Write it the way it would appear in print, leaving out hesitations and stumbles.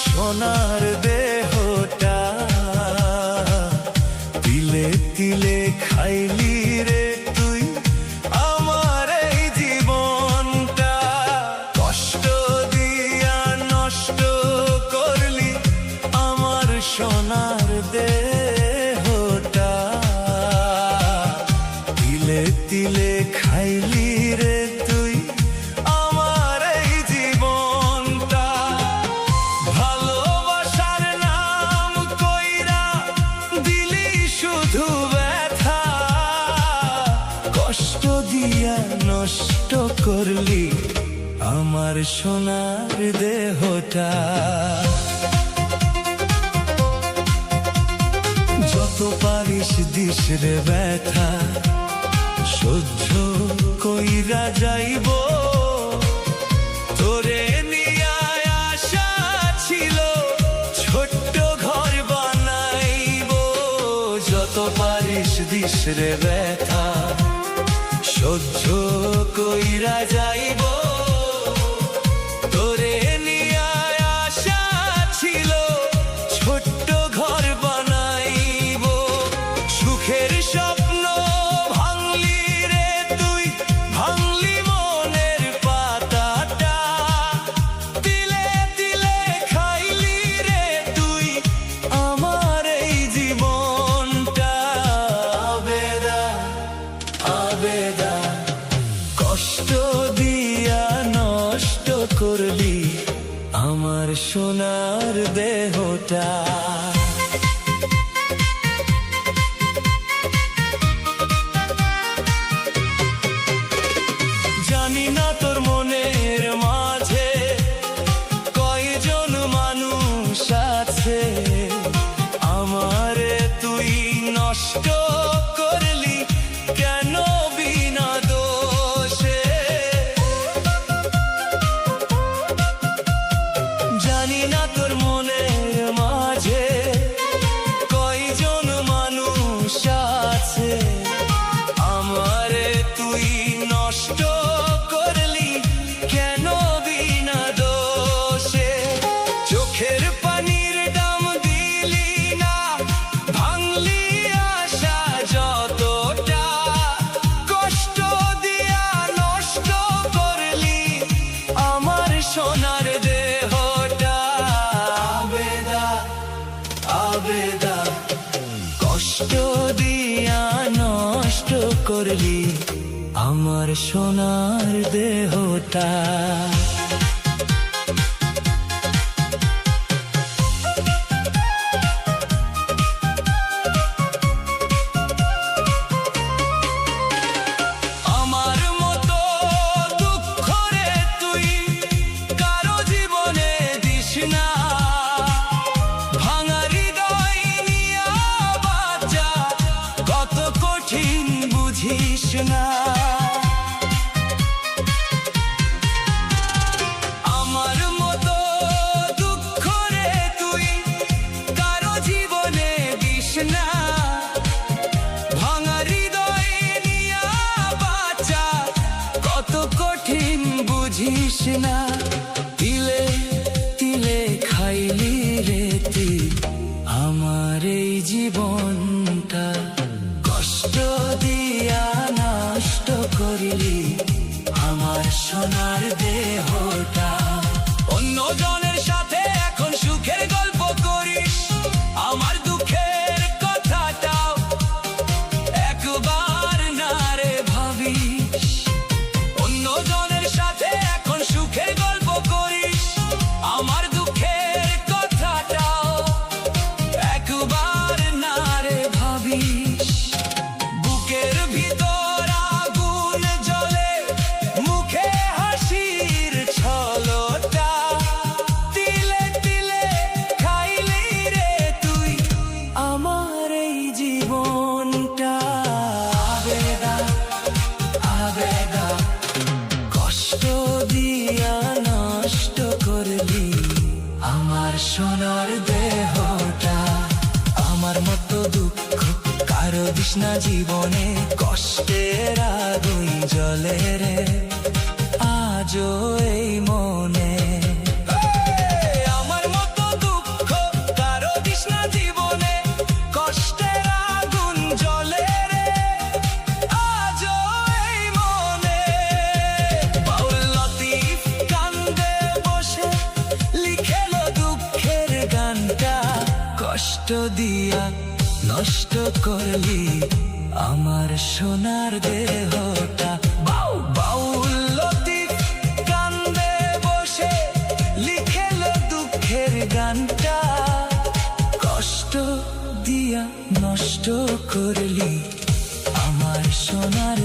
সোনার দেহটা তিলে তিলে খাইলি রে তুই আমার এই জীবনটা, কষ্ট দিয়া নষ্ট করলি আমার সোনার দেহটা, তিলে তিলে খাইলি রে তুই আমার এই জীবনটা। ভালোবাসার নাম কইরা দিলি শুধু ব্যথা, কষ্ট দিয়া নষ্ট করলি আমার সোনার দেহটা। যত পারিস দিস রে ব্যথা, সহ্য কইরা যাইব, তোরে নিয়া আশা ছিল ছোট্ট ঘর বানাইব। যত পারিস দিস রে ব্যথা, সহ্য কইরা যাইব, তোরে নিয়া আশা ছিল ছোট্ট ঘর বানাইব। সুখের স্বপ্ন ভাঙলি রে তুই, ভাঙলি মনের পাতাটা, তিলে তিলে খাইলি রে তুই আমার এই জীবনটা। আবেদা আবেদা কষ্ট দিয়া নষ্ট করলি আমার সোনার দেহটা। জানি না তোর মনের মাঝে কয়জন মানুষ আছে, আমারে তুই নষ্ট করলি কেন বিনা দোষে। জানি না তোর মনের মাঝে কয়জন মানুষ আছে, আমারে তুই নষ্ট করলি কেন বিনা দোষে। চোখের পানির দাম দিলি না, ভাঙলি আশা যতটা, কষ্ট দিয়া নষ্ট করলি আমার সোনার দেহটা। আবেদা আবেদা কষ্ট দিয়া নষ্ট করলি আমার সোনার দেহটা। আমার মতো দুঃখ রে তুই কারো জীবনে দিস না, ভাঙা হৃদয় নিয়া বাঁচা কত কঠিন বুঝিস না। আমার মতো দুঃখ রে তুই কারো জীবনে দিস না, ভাঙা হৃদয় নিয়া বাঁচা কত কঠিন বুঝিস না। তিলে তিলে খাইলি রে তুই আমার এই জীবনটা, কষ্ট দিয়া নষ্ট করলি আমার সোনার দেহটা। অন্যজনের সাথে এখন সুখের গল্প করিস, আমার দুঃখের কথাটাও একবার না রে ভাবিস। অন্যজনের সাথে এখন সুখের গল্প করিস, আমার দুঃখের কথাটাও একবার না রে ভাবিস। বুকের ভিতর আগুন জ্বলে, মুখে হাসির ছলটা, তিলে তিলে খাইলি রে তুই আমার এই জীবনটা। আবেদা আবেদা কষ্ট দিয়া নষ্ট করলি আমার সোনার দেহটা। আমার মতো দুঃখ কারো দিস না জীবনে, কষ্টের আগুন জ্বলে রে আজও এই মনে। আমার মতো কষ্ট দিয়া নষ্ট করলি আমার সোনার দেহটা। বাউল লতিফ কান্দে বসে লিখেল দুঃখের গানটা, কষ্ট দিয়া নষ্ট করলি আমার সোনার